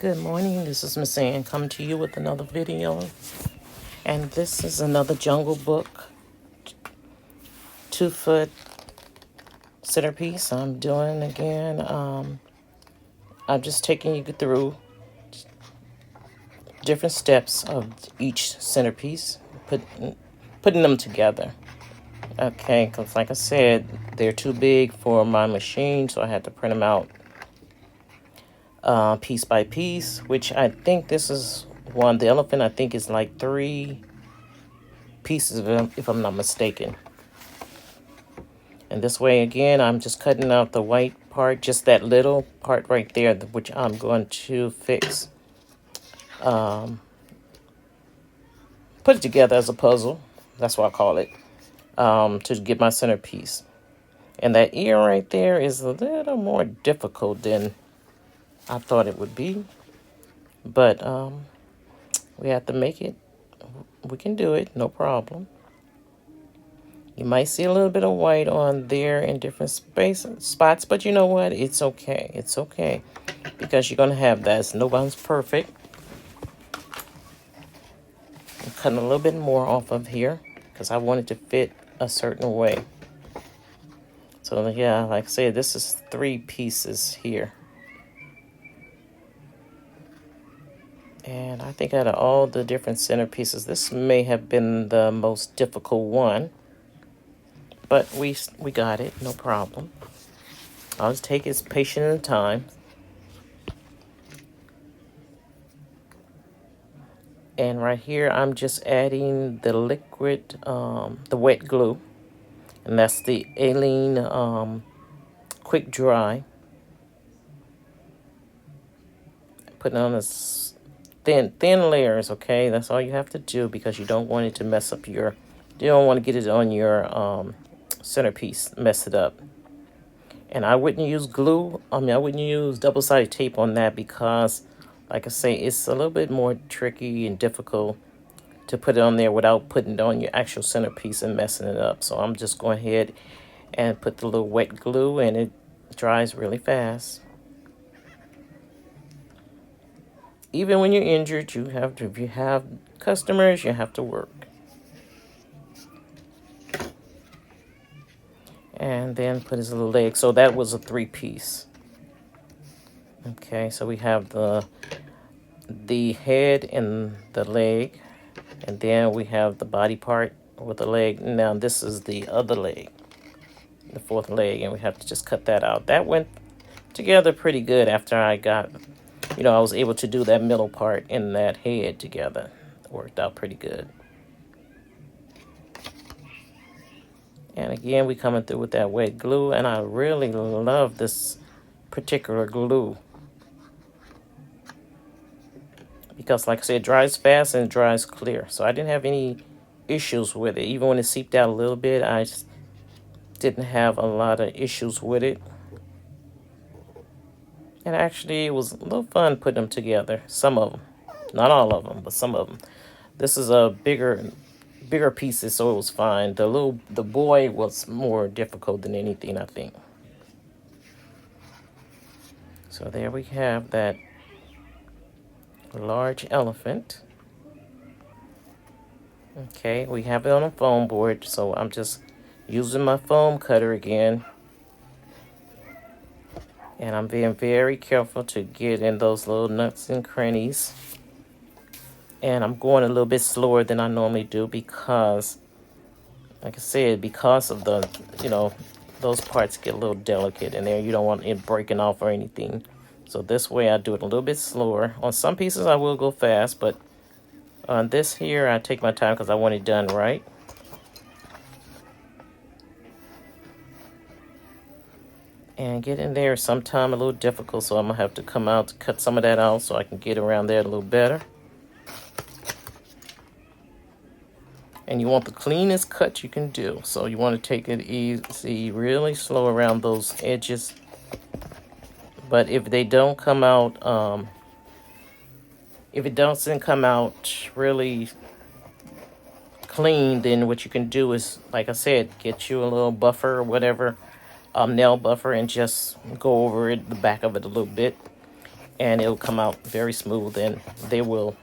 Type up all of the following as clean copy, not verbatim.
Good morning, this is Miss Ann coming to you with another video. And this is another Jungle Book 2-foot centerpiece I'm doing again. I'm just taking you through different steps of each centerpiece, putting them together. Okay, because like I said, they're too big for my machine, so I had to print them out piece by piece, which I think this is one. The elephant, I think, is like 3 pieces of them, if I'm not mistaken. And this way, again, I'm just cutting out the white part, just that little part right there, which I'm going to fix. Put it together as a puzzle. That's what I call it, to get my centerpiece. And that ear right there is a little more difficult than I thought it would be. But we have to make it. We can do it, no problem. You might see a little bit of white on there in different spots, but you know what? It's okay. It's okay, because you're going to have that. Nobody's perfect. I'm cutting a little bit more off of here because I want it to fit a certain way. So yeah, like I said, this is 3 pieces here. And I think out of all the different centerpieces, this may have been the most difficult one. But we got it, no problem. I'll just take it patient at a time. And right here, I'm just adding the liquid, the wet glue. And that's the Aleene's Quick Dry. Putting on this thin layers, okay? That's all you have to do, because you don't want it to mess up you don't want to get it on your centerpiece, mess it up. And I wouldn't use glue. I wouldn't use double-sided tape on that, because, like I say, it's a little bit more tricky and difficult to put it on there without putting it on your actual centerpiece and messing it up. So I'm just going ahead and put the little wet glue, and it dries really fast. Even when you're injured, if you have customers, you have to work. And then put his little leg. So that was a 3-piece. Okay, so we have the head and the leg, and then we have the body part with the leg. Now this is the other leg, the 4th leg, and we have to just cut that out. That went together pretty good after I got, I was able to do that middle part and that head together. It worked out pretty good. And again, we coming through with that wet glue, and I really love this particular glue, because like I said, it dries fast and it dries clear. So I didn't have any issues with it. Even when it seeped out a little bit, I didn't have a lot of issues with it. And actually, it was a little fun putting them together. Some of them. Not all of them, but some of them. This is a bigger pieces, so it was fine. The boy was more difficult than anything, I think. So there we have that large elephant. Okay, we have it on a foam board, so I'm just using my foam cutter again. And I'm being very careful to get in those little nooks and crannies. And I'm going a little bit slower than I normally do, because, like I said, because of the, those parts get a little delicate in there. You don't want it breaking off or anything. So this way I do it a little bit slower. On some pieces I will go fast, but on this here I take my time because I want it done right. And getting there is sometimes a little difficult, so I'm going to have to come out to cut some of that out so I can get around there a little better. And you want the cleanest cut you can do. So you want to take it easy, really slow around those edges. But if they don't come out, if it doesn't come out really clean, then what you can do is, like I said, get you a little buffer or whatever, nail buffer, and just go over it, the back of it a little bit. and it'll come out very smooth, and they will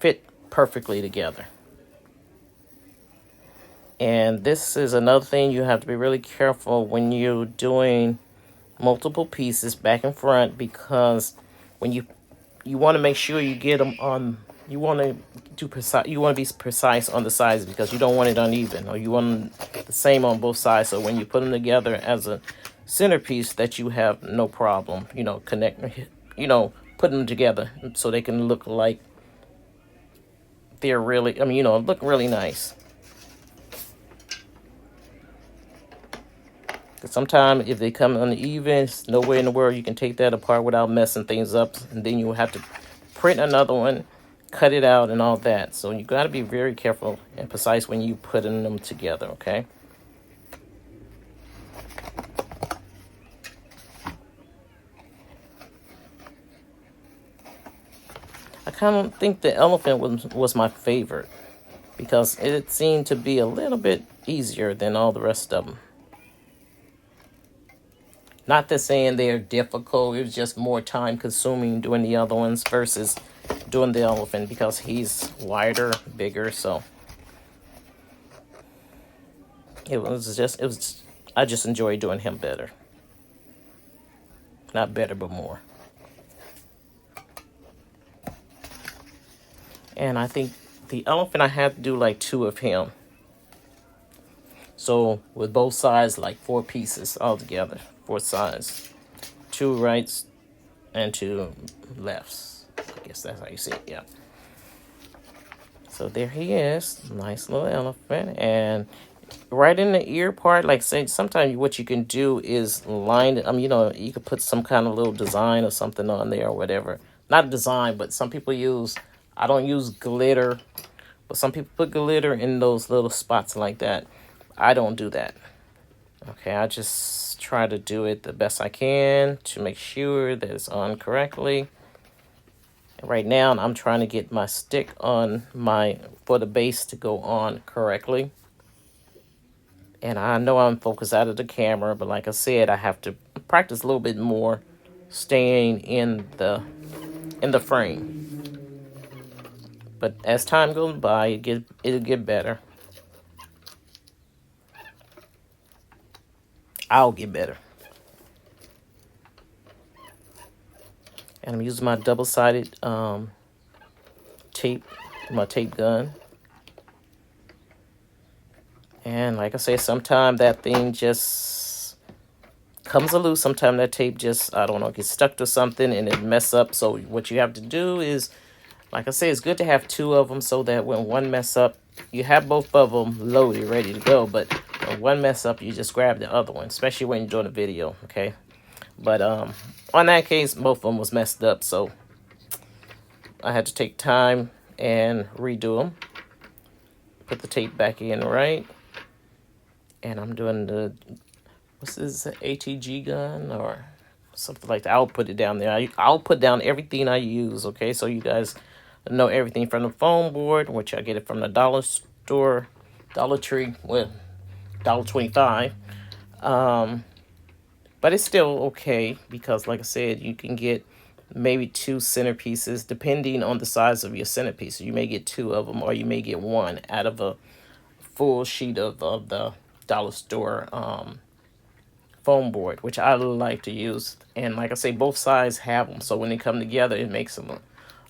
fit perfectly together. And this is another thing you have to be really careful when you're doing multiple pieces back and front, because when you want to make sure you get them on, you want to do precise, you want to be precise on the sides, because you don't want it uneven, or you want the same on both sides, so when you put them together as a centerpiece, that you have no problem, putting them together so they can look like they're really, look really nice. Sometimes if they come uneven, there's no way in the world you can take that apart without messing things up. And then you will have to print another one, cut it out, and all that. So you got to be very careful and precise when you putting them together, okay? I kind of think the elephant was my favorite, because it seemed to be a little bit easier than all the rest of them. Not that saying they're difficult, it was just more time consuming doing the other ones versus doing the elephant, because he's wider, bigger, so I just enjoy doing him better. Not better, but more. And I think the elephant, I had to do like 2 of him. So with both sides, like 4 pieces altogether. 4 sides, 2 rights and 2 lefts. I guess that's how you see it, yeah. So there he is, nice little elephant. And right in the ear part, like say, sometimes what you can do is line it. You could put some kind of little design or something on there or whatever. Not a design, but some people use, I don't use glitter, but some people put glitter in those little spots like that. I don't do that. Okay, I just try to do it the best I can to make sure that it's on correctly. Right now, I'm trying to get my stick on for the base to go on correctly. And I know I'm focused out of the camera, but like I said, I have to practice a little bit more staying in the frame. But as time goes by, it'll get better. I'll get better. And I'm using my double-sided tape, my tape gun. And like I say, sometimes that thing just comes loose. Sometimes that tape just, I don't know, gets stuck to something and it mess up. So what you have to do is, like I say, it's good to have 2 of them, so that when one mess up, you have both of them loaded, ready to go. But when one mess up, you just grab the other one, especially when you're doing a video, okay? But on that case, both of them was messed up, so I had to take time and redo them. Put the tape back in right. And I'm doing what's this, ATG gun or something like that. I'll put it down there. I'll put down everything I use, okay? So you guys know everything from the foam board, which I get it from the dollar store, Dollar Tree, well, $1.25. But it's still okay, because like I said, you can get maybe 2 centerpieces depending on the size of your centerpiece. You may get 2 of them, or you may get 1 out of a full sheet of the dollar store foam board, which I like to use. And like I say, both sides have them, so when they come together, it makes them a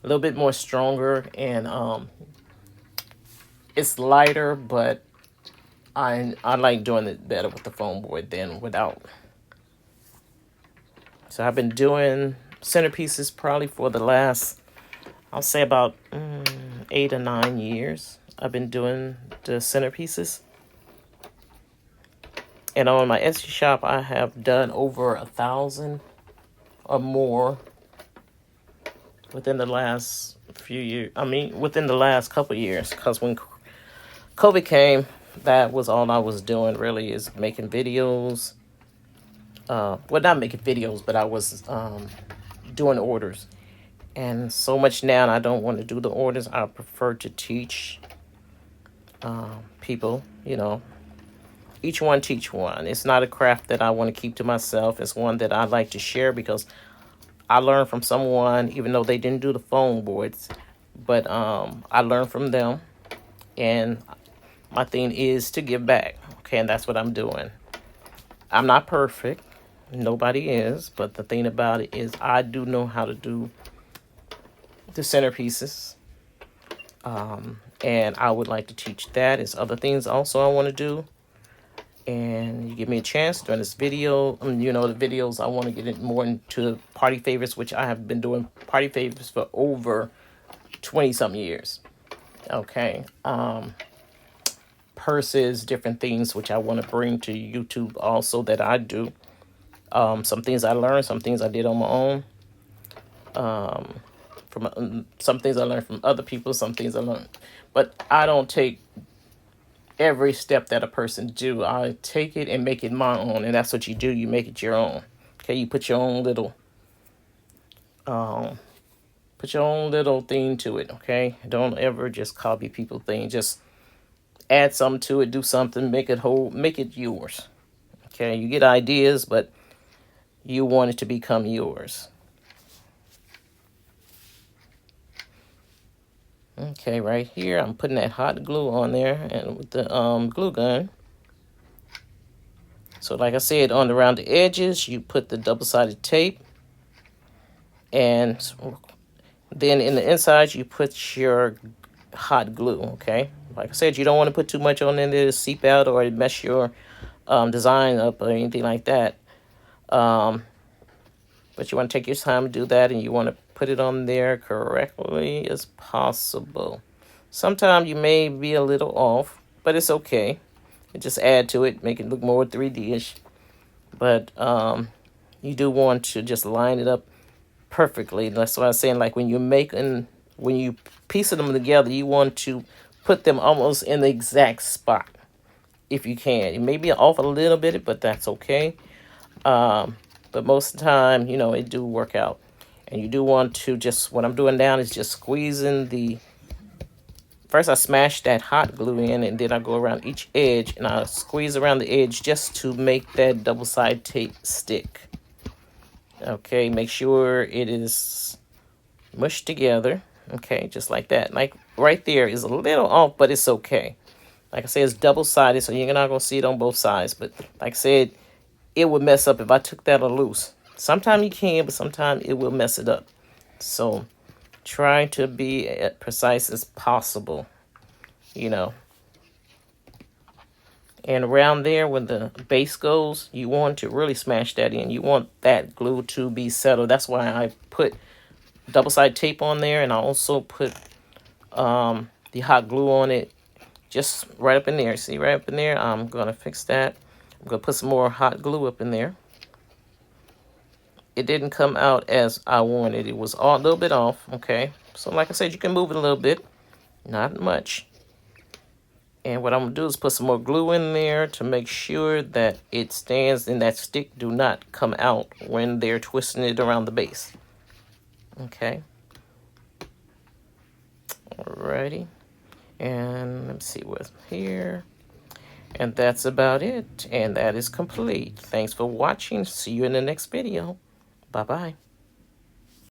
little bit more stronger. And it's lighter, but I like doing it better with the foam board than without. So I've been doing centerpieces probably for the last, I'll say about 8 or 9 years. I've been doing the centerpieces. And on my Etsy shop, I have done over 1,000 or more within the last few years. Within the last couple of years. Because when COVID came, that was all I was doing, really, is making videos. Well, not making videos, but I was doing orders. And so much now, I don't want to do the orders. I prefer to teach people, each one teach one. It's not a craft that I want to keep to myself. It's one that I like to share, because I learned from someone, even though they didn't do the foam boards, but I learned from them, and my thing is to give back. Okay, and that's what I'm doing. I'm not perfect. Nobody is, but the thing about it is I do know how to do the centerpieces. And I would like to teach that. There's other things also I want to do. And you give me a chance during this video. You know, the videos I want to get it more into party favorites, which I have been doing party favorites for over 20 something years. Okay. Purses, different things which I want to bring to YouTube also that I do. Some things I learned, some things I did on my own. From some things I learned from other people, some things I learned, but I don't take every step that a person do. I take it and make it my own, and that's what you do. You make it your own. Okay, you put your own little, thing to it. Okay, don't ever just copy people's thing. Just add something to it, do something, make it yours. Okay, you get ideas, but you want it to become yours. Okay, right here, I'm putting that hot glue on there and with the glue gun. So like I said, around the edges, you put the double-sided tape. And then in the inside, you put your hot glue, okay? Like I said, you don't want to put too much on in there to seep out or mess your design up or anything like that. But you want to take your time to do that, and you want to put it on there correctly as possible. Sometimes you may be a little off, but it's okay. You just add to it, make it look more 3D-ish. But you do want to just line it up perfectly. That's why I'm saying, like when you piece them together, you want to put them almost in the exact spot if you can. It may be off a little bit, but that's okay. But most of the time, you know, it do work out. And you do want to just, what I'm doing now is just squeezing first I smash that hot glue in, and then I go around each edge and I squeeze around the edge just to make that double-sided tape stick. Okay, make sure it is mushed together. Okay, just like that. Like right there is a little off, but it's okay. Like I said, it's double-sided, so you're not going to see it on both sides. But like I said, it would mess up if I took that loose. Sometimes you can, but sometimes it will mess it up. So try to be as precise as possible, you know. And around there where the base goes, you want to really smash that in. You want that glue to be settled. That's why I put double-sided tape on there, and I also put the hot glue on it just right up in there. See, right up in there? I'm going to fix that. I'm going to put some more hot glue up in there. It didn't come out as I wanted. It was a little bit off, okay? So like I said, you can move it a little bit. Not much. And what I'm going to do is put some more glue in there to make sure that it stands and that stick do not come out when they're twisting it around the base. Okay. Alrighty. And let me see what's here. And that's about it. And that is complete. Thanks for watching. See you in the next video. Bye-bye.